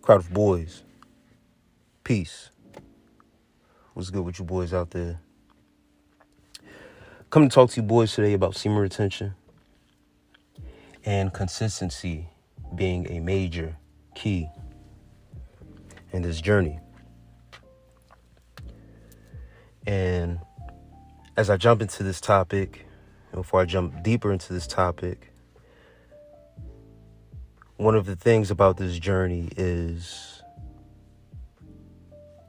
Crowd of boys. Peace. What's good with you boys out there? Come to talk to you boys today about semen retention and consistency being a major key in this journey. And as I jump into this topic, before I jump deeper into this topic, one of the things about this journey is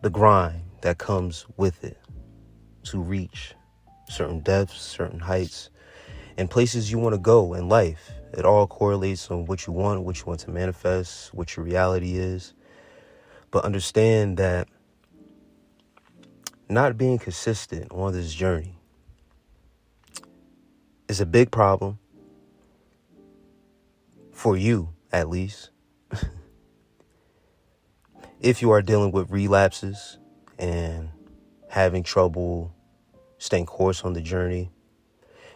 the grind that comes with it to reach certain depths, certain heights, and places you want to go in life. It all correlates on what you want to manifest, what your reality is. But understand that not being consistent on this journey is a big problem for you, at least. If you are dealing with relapses and having trouble staying course on the journey,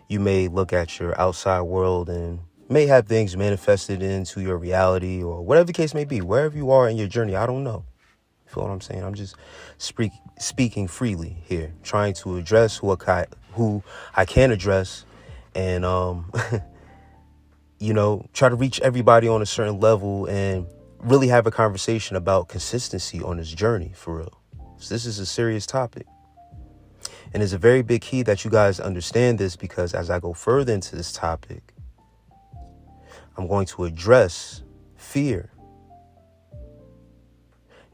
you may look at your outside world and may have things manifested into your reality or whatever the case may be, wherever you are in your journey. I don't know. You feel what I'm saying? I'm just speaking freely here, trying to address who I can address and, try to reach everybody on a certain level and really have a conversation about consistency on this journey for real. So this is a serious topic. And it's a very big key that you guys understand this, because as I go further into this topic, I'm going to address fear.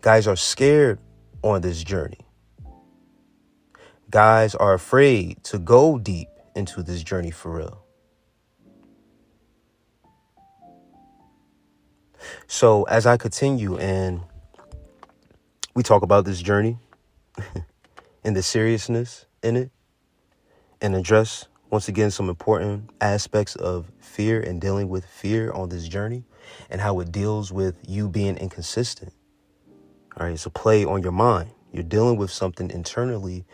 Guys are scared on this journey. Guys are afraid to go deep into this journey for real. So as I continue and we talk about this journey and the seriousness in it, and address once again some important aspects of fear and dealing with fear on this journey and how it deals with you being inconsistent. All right, it's a play on your mind. You're dealing with something internally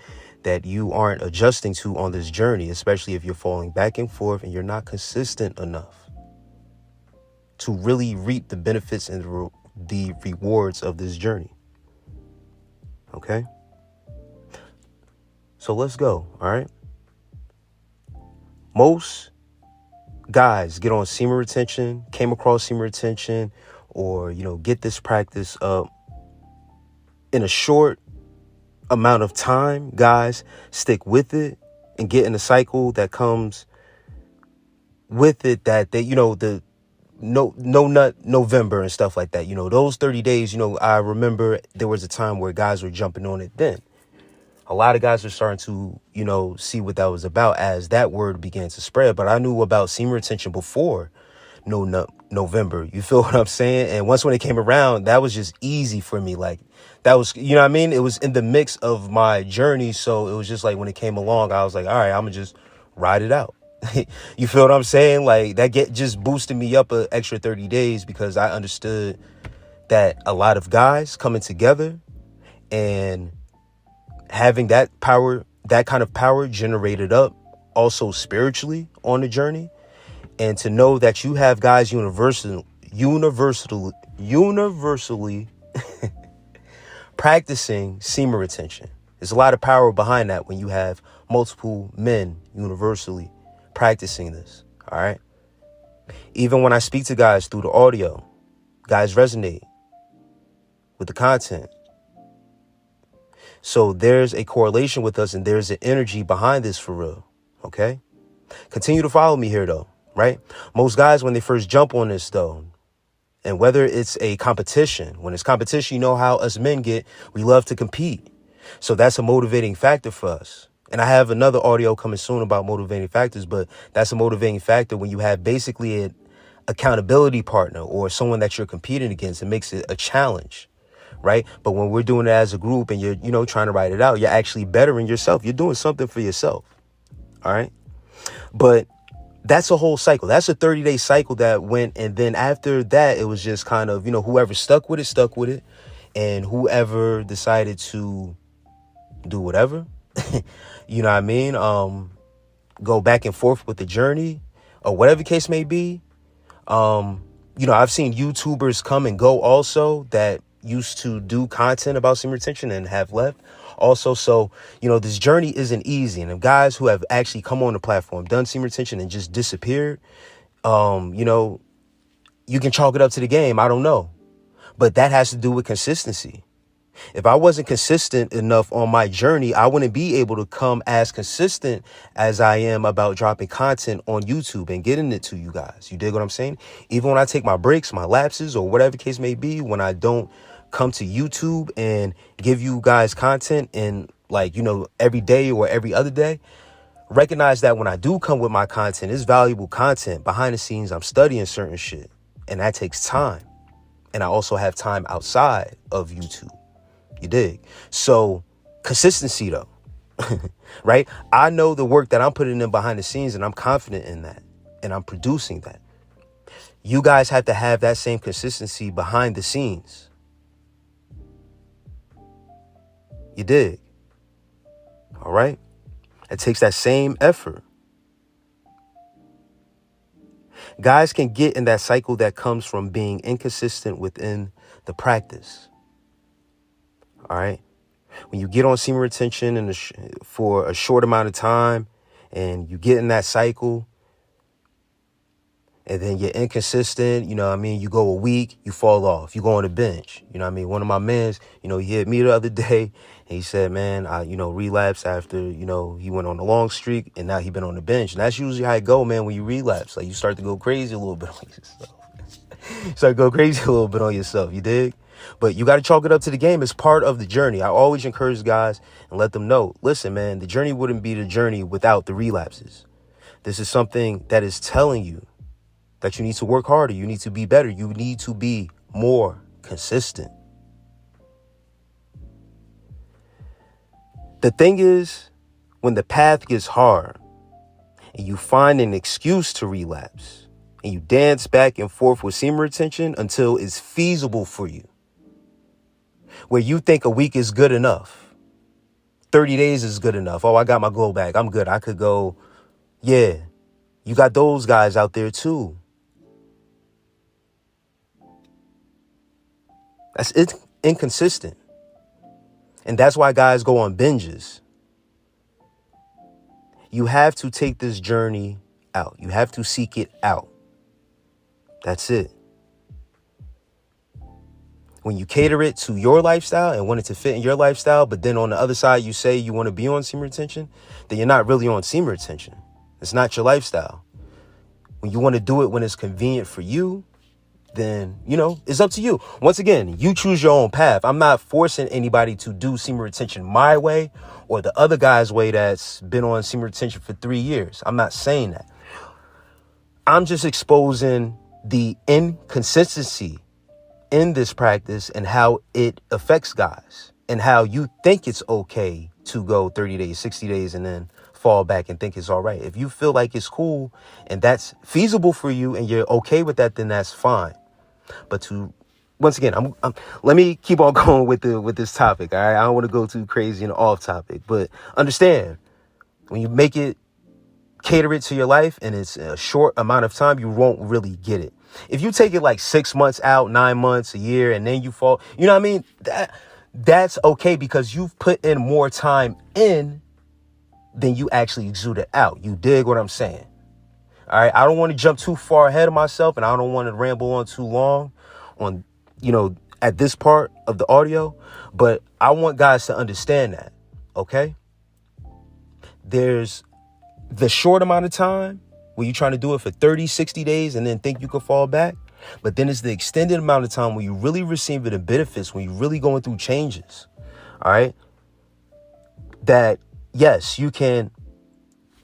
that you aren't adjusting to on this journey, especially if you're falling back and forth and you're not consistent enough to really reap the benefits and the rewards of this journey. Okay? So let's go, all right? Most guys get on semen retention, came across semen retention, or, get this practice up in a short amount of time. Guys stick with it and get in a cycle that comes with it, that they, the no nut November and stuff like that. Those 30 days, I remember there was a time where guys were jumping on it then. A lot of guys are starting to, see what that was about as that word began to spread. But I knew about semen retention before no nut November. You feel what I'm saying? And once when it came around, that was just easy for me. Like that was, It was in the mix of my journey. So it was just like when it came along, I was like, all right, I'm gonna just ride it out. You feel what I'm saying? Like that just boosted me up an extra 30 days because I understood that a lot of guys coming together and having that power, that kind of power generated up also spiritually on the journey. And to know that you have guys universally practicing semen retention. There's a lot of power behind that when you have multiple men universally practicing this. All right. Even when I speak to guys through the audio, guys resonate with the content. So there's a correlation with us and there's an energy behind this for real. Okay. Continue to follow me here, though. Right. Most guys, when they first jump on this, though, and whether it's a competition, when it's competition, you know how us men get, we love to compete. So that's a motivating factor for us. And I have another audio coming soon about motivating factors, but that's a motivating factor when you have basically an accountability partner or someone that you're competing against. It makes it a challenge. Right. But when we're doing it as a group and you're, trying to write it out, you're actually bettering yourself. You're doing something for yourself. All right. But that's a whole cycle. That's a 30-day cycle that went. And then after that, it was just kind of, whoever stuck with it. And whoever decided to do whatever, you know what I mean? Go back and forth with the journey or whatever the case may be. I've seen YouTubers come and go also that used to do content about semen retention and have left also. So, this journey isn't easy. And the guys who have actually come on the platform, done semen retention and just disappeared, you can chalk it up to the game. I don't know. But that has to do with consistency. If I wasn't consistent enough on my journey, I wouldn't be able to come as consistent as I am about dropping content on YouTube and getting it to you guys. You dig what I'm saying? Even when I take my breaks, my lapses, or whatever the case may be, when I don't come to YouTube and give you guys content in every day or every other day, recognize that when I do come with my content, it's valuable content. Behind the scenes, I'm studying certain shit, and that takes time. And I also have time outside of YouTube. You dig? So consistency though, right? I know the work that I'm putting in behind the scenes, and I'm confident in that, and I'm producing that. You guys have to have that same consistency behind the scenes. You dig? All right? It takes that same effort. Guys can get in that cycle that comes from being inconsistent within the practice. All right? When you get on semen retention for a short amount of time and you get in that cycle and then you're inconsistent, you go a week, you fall off, you go on a binge. One of my mans, he hit me the other day and he said, man, I relapsed after, he went on a long streak and now he been on the bench. And that's usually how it go, man, when you relapse. Like you start to go crazy a little bit on yourself. You dig? But you got to chalk it up to the game. It's part of the journey. I always encourage guys and let them know, listen, man, the journey wouldn't be the journey without the relapses. This is something that is telling you that you need to work harder. You need to be better. You need to be more consistent. The thing is, when the path gets hard and you find an excuse to relapse and you dance back and forth with semen retention until it's feasible for you, where you think a week is good enough, 30 days is good enough. Oh, I got my glow back. I'm good. I could go. Yeah, you got those guys out there too. That's inconsistent. And that's why guys go on binges. You have to take this journey out. You have to seek it out. That's it. When you cater it to your lifestyle and want it to fit in your lifestyle, but then on the other side, you say you want to be on semen retention, then you're not really on semen retention. It's not your lifestyle. When you want to do it when it's convenient for you, then, it's up to you. Once again, you choose your own path. I'm not forcing anybody to do semen retention my way or the other guy's way that's been on semen retention for 3 years. I'm not saying that. I'm just exposing the inconsistency in this practice and how it affects guys and how you think it's okay to go 30 days, 60 days, and then fall back and think it's all right. If you feel like it's cool and that's feasible for you and you're okay with that, then that's fine. But once again, let me keep on going with this topic. All right. I don't want to go too crazy and off topic, but understand when you cater it to your life and it's a short amount of time, you won't really get it. If you take it like 6 months out, 9 months, a year, and then you fall, you know what I mean? That's okay because you've put in more time in than you actually exuded out. You dig what I'm saying? All right. I don't want to jump too far ahead of myself and I don't want to ramble on too long on, at this part of the audio, but I want guys to understand that. Okay. There's the short amount of time where you're trying to do it for 30, 60 days and then think you can fall back. But then it's the extended amount of time where you really receiving the benefits, when you're really going through changes. All right. That, yes, you can.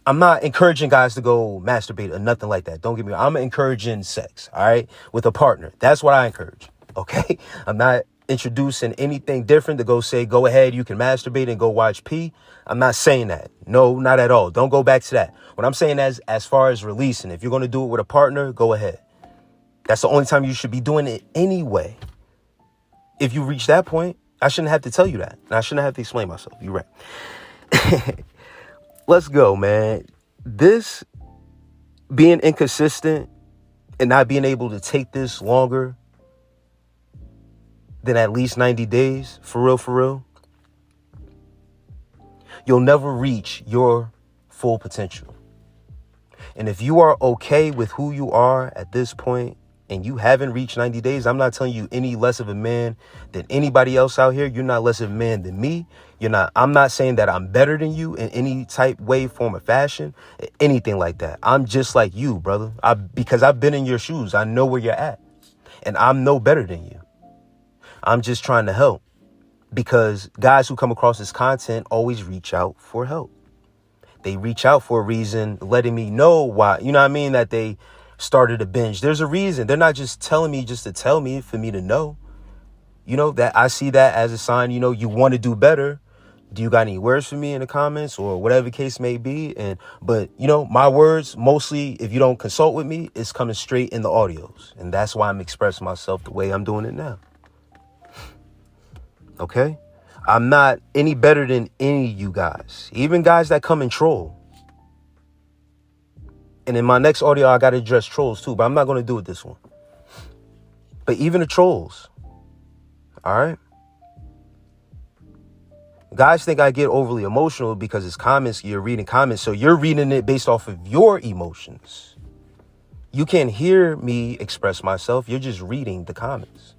I'm not encouraging guys to go masturbate or nothing like that. Don't get me wrong. I'm encouraging sex. All right. With a partner. That's what I encourage. Okay. I'm not introducing anything different to go ahead. You can masturbate and go watch pee. I'm not saying that. No, not at all. Don't go back to that. What I'm saying as far as releasing, if you're going to do it with a partner, go ahead. That's the only time you should be doing it anyway. If you reach that point, I shouldn't have to tell you that. And I shouldn't have to explain myself. You're right. Let's go, man. This being inconsistent and not being able to take this longer than at least 90 days, for real, you'll never reach your full potential. And if you are okay with who you are at this point and you haven't reached 90 days, I'm not telling you any less of a man than anybody else out here. You're not less of a man than me. I'm not saying that I'm better than you in any type, way, form, or fashion, anything like that. I'm just like you, brother. Because I've been in your shoes. I know where you're at. And I'm no better than you. I'm just trying to help. Because guys who come across this content always reach out for help. They reach out for a reason, letting me know why, you know what I mean, that they started a binge. There's a reason. They're not just telling me just to tell me, for me to know. That I see that as a sign, you want to do better. Do you got any words for me in the comments or whatever the case may be? But my words, mostly, if you don't consult with me, it's coming straight in the audios. And that's why I'm expressing myself the way I'm doing it now. Okay? I'm not any better than any of you guys, even guys that come and troll. And in my next audio, I got to address trolls too, but I'm not going to do it this one. But even the trolls, all right? Guys think I get overly emotional because it's comments, you're reading comments, so you're reading it based off of your emotions. You can't hear me express myself, you're just reading the comments.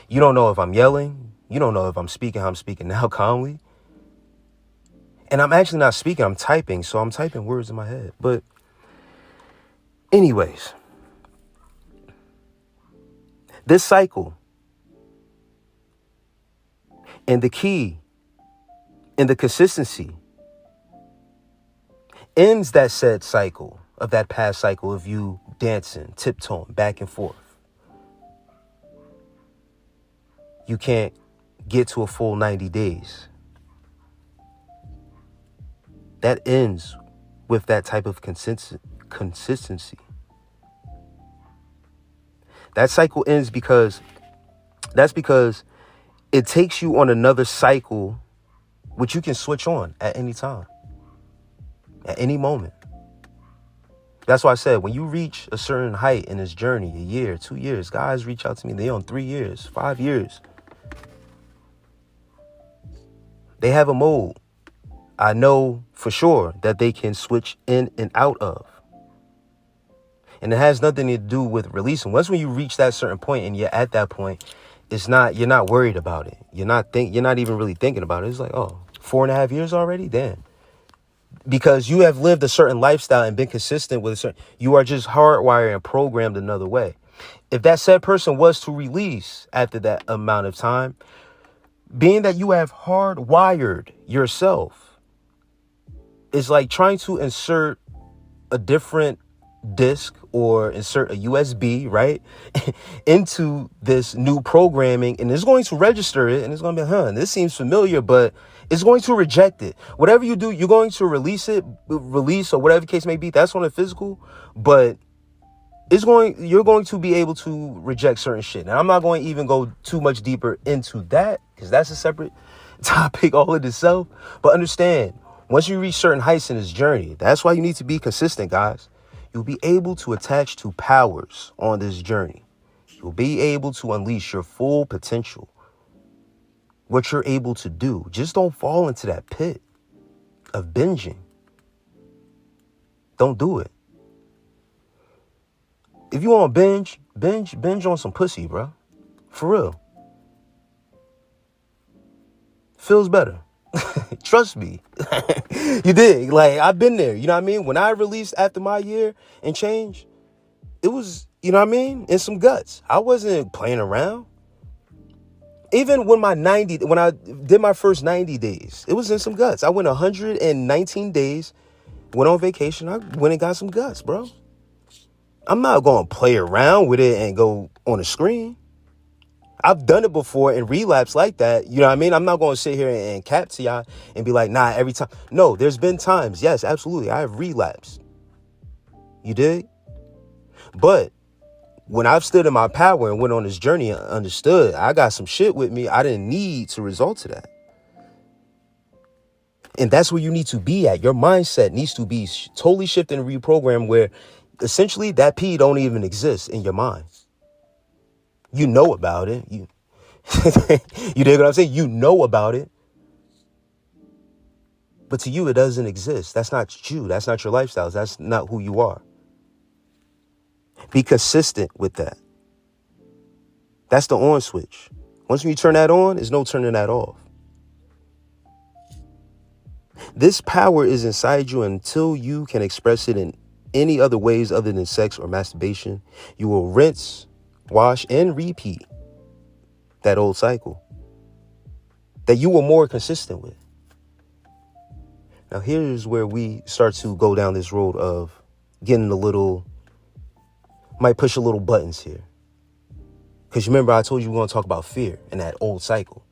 You don't know if I'm yelling. You don't know if I'm speaking how I'm speaking now, calmly. And I'm actually not speaking, I'm typing. So I'm typing words in my head. But anyways, this cycle and the key and the consistency ends that said cycle of that past cycle of you dancing, tiptoeing back and forth. You can't get to a full 90 days. That ends with that type of consistency. That cycle ends because it takes you on another cycle, which you can switch on at any time, at any moment. That's why I said, when you reach a certain height in this journey, a year, 2 years, guys reach out to me, they on 3 years, 5 years. They have a mode I know for sure that they can switch in and out of. And it has nothing to do with releasing. Once when you reach that certain point and you're at that point, you're not worried about it. You're not even really thinking about it. It's like, 4.5 years already? Damn. Because you have lived a certain lifestyle and been consistent with you are just hardwired and programmed another way. If that said person was to release after that amount of time, being that you have hardwired yourself, is like trying to insert a different disk or insert a USB, right, into this new programming, and it's going to register it, and it's going to be, this seems familiar, but it's going to reject it. Whatever you do, you're going to release or whatever the case may be. That's on the physical, but you're going to be able to reject certain shit. And I'm not going to even go too much deeper into that, because that's a separate topic all in itself. But understand, once you reach certain heights in this journey, that's why you need to be consistent, guys. You'll be able to attach to powers on this journey. You'll be able to unleash your full potential, what you're able to do. Just don't fall into that pit of binging. Don't do it. If you want to binge on some pussy, bro. For real. Feels better. Trust me. You dig? Like, I've been there. You know what I mean? When I released after my year and change, it was, you know what I mean? In some guts. I wasn't playing around. Even when I did my first 90 days, it was in some guts. I went 119 days, went on vacation. I went and got some guts, bro. I'm not going to play around with it and go on the screen. I've done it before and relapse like that. You know what I mean? I'm not going to sit here and cap to y'all and be like, nah, every time. No, there's been times. Yes, absolutely. I have relapsed. You dig? But when I've stood in my power and went on this journey and understood, I got some shit with me I didn't need to result to that. And that's where you need to be at. Your mindset needs to be totally shifted and reprogrammed, where essentially that P don't even exist in your mind. You know about it. You dig what I'm saying? You know about it. But to you, it doesn't exist. That's not you. That's not your lifestyle. That's not who you are. Be consistent with that. That's the on switch. Once you turn that on, there's no turning that off. This power is inside you until you can express it in any other ways other than sex or masturbation. You will rinse, wash, and repeat that old cycle that you were more consistent with. Now, here's where we start to go down this road of getting might push a little buttons here. Because remember, I told you we're going to talk about fear and that old cycle.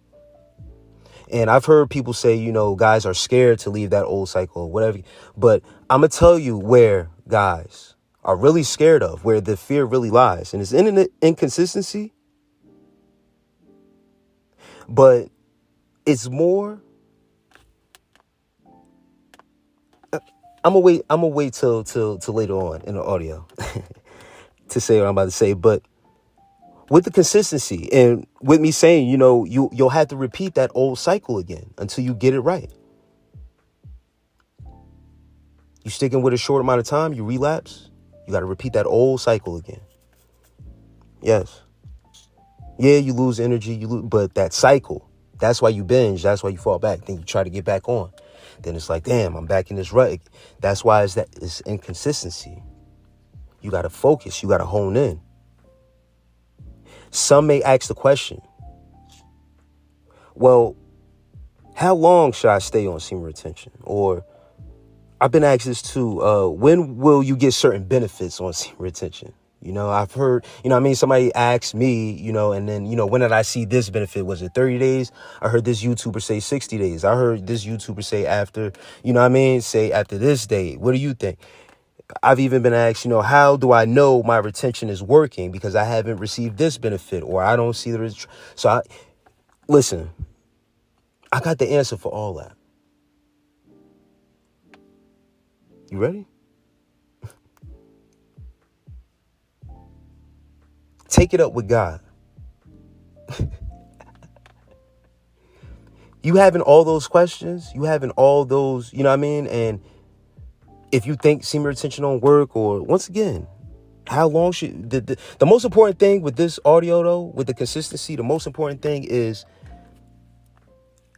And I've heard people say, guys are scared to leave that old cycle or whatever. But I'm going to tell you where guys are really scared of, where the fear really lies. And it's in an inconsistency. But it's more. I'm gonna wait till later on in the audio to say what I'm about to say. But with the consistency and with me saying, you'll have to repeat that old cycle again until you get it right. You sticking with a short amount of time, you relapse. You got to repeat that old cycle again. Yes. Yeah, you lose energy, but that cycle, that's why you binge. That's why you fall back. Then you try to get back on. Then it's like, damn, I'm back in this rut. That's why it's inconsistency. You got to focus. You got to hone in. Some may ask the question, well, how long should I stay on semen retention? Or I've been asked this too. When will you get certain benefits on semen retention? I've heard, somebody asked me, and then, when did I see this benefit? Was it 30 days? I heard this YouTuber say 60 days. I heard this YouTuber say after, say after this date. What do you think? I've even been asked, how do I know my retention is working because I haven't received this benefit or I don't see the. Listen, I got the answer for all that. You ready? Take it up with God. You having all those questions, you having all those, and if you think semen retention don't work, or once again, how long should the most important thing with this audio though, with the consistency, the most important thing is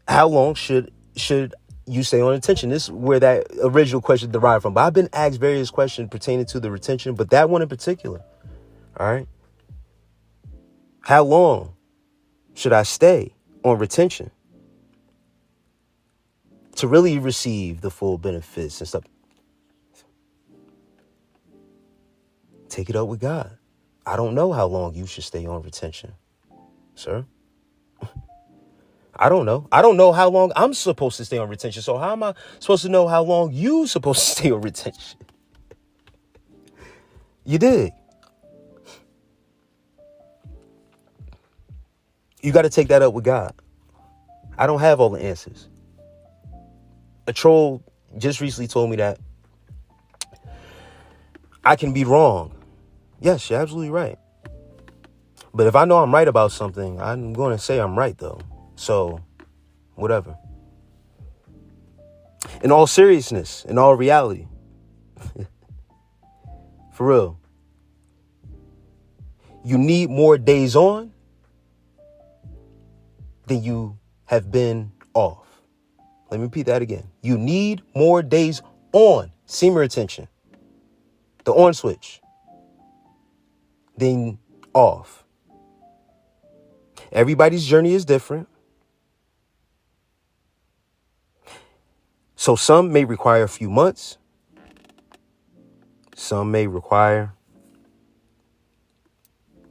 how long should you stay on retention? This is where that original question derived from. But I've been asked various questions pertaining to the retention, but that one in particular. All right. How long should I stay on retention to really receive the full benefits and stuff? Take it up with God. I don't know how long you should stay on retention, sir. I don't know. I don't know how long I'm supposed to stay on retention. So how am I supposed to know how long you supposed to stay on retention? You dig? You got to take that up with God. I don't have all the answers. A troll just recently told me that I can be wrong. Yes, you're absolutely right. But if I know I'm right about something, I'm going to say I'm right, though. So, whatever. In all seriousness, in all reality. For real. You need more days on than you have been off. Let me repeat that again. You need more days on semen retention, the on switch, than off. Everybody's journey is different. So some may require a few months. Some may require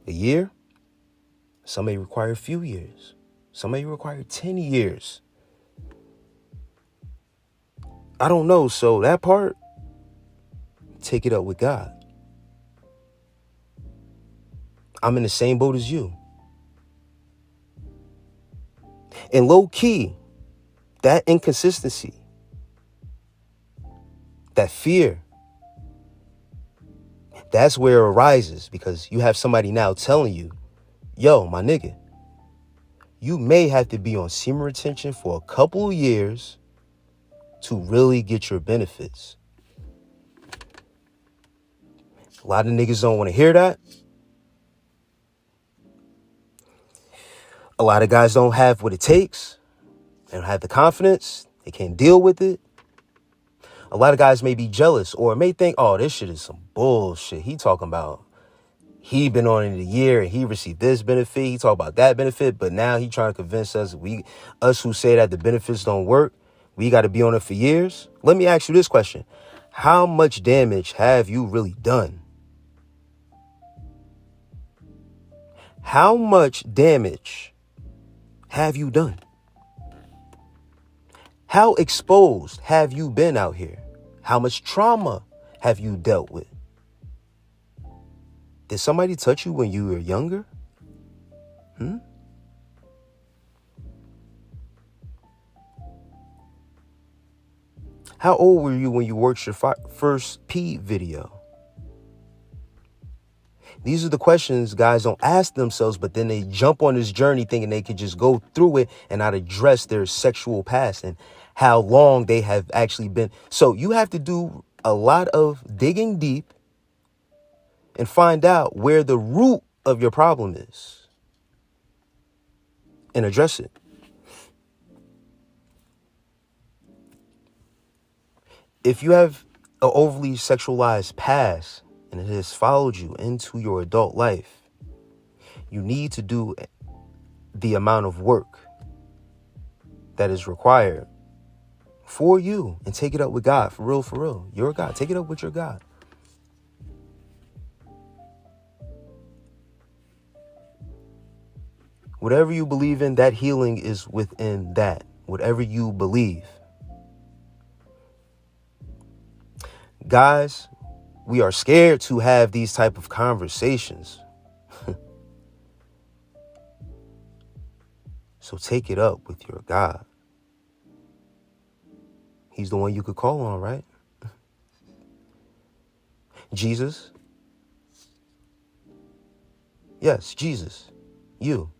a year. Some may require a few years. Some may require 10 years. I don't know. So that part, take it up with God. I'm in the same boat as you. And low key, that inconsistency, that fear, That's where it arises, because you have somebody now telling you, yo, my nigga, you may have to be on semen retention for a couple of years to really get your benefits. A lot of niggas don't want to hear that. A lot of guys don't have what it takes. They don't have the confidence. They can't deal with it. A lot of guys may be jealous or may think, oh, this shit is some bullshit. He talking about he been on it a year and he received this benefit. He talk about that benefit, but now he trying to convince us who say that the benefits don't work, we got to be on it for years. Let me ask you this question. How much damage have you really done? How much damage have you done? How exposed have you been out here? How much trauma have you dealt with? Did somebody touch you when you were younger? How old were you when you watched your first pee video? These are the questions guys don't ask themselves, but then they jump on this journey thinking they could just go through it and not address their sexual past and how long they have actually been. So you have to do a lot of digging deep and find out where the root of your problem is and address it. If you have an overly sexualized past and it has followed you into your adult life, you need to do the amount of work that is required for you and take it up with God. For real, for real. You're God. Take it up with your God. Whatever you believe in, that healing is within that. Whatever you believe. Guys, we are scared to have these type of conversations. So take it up with your God. He's the one you could call on, right? Jesus. Yes, Jesus. You.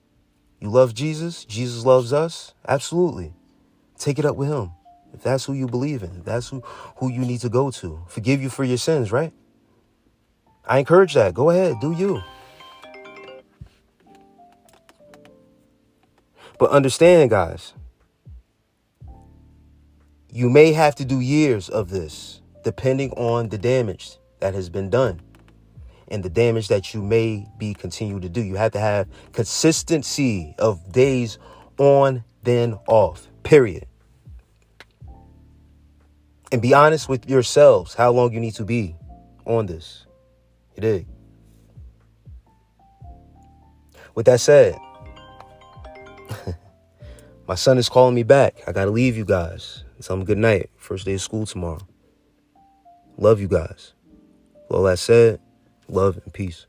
You love Jesus? Jesus loves us? Absolutely. Take it up with him. If that's who you believe in, if that's who you need to go to. Forgive you for your sins, right? I encourage that. Go ahead. Do you. But understand, guys, you may have to do years of this, depending on the damage that has been done and the damage that you may be continue to do. You have to have consistency of days on, then off, period. And be honest with yourselves how long you need to be on this. You dig? With that said, my son is calling me back. I gotta leave you guys. Tell him good night. First day of school tomorrow. Love you guys. With all that said, love and peace.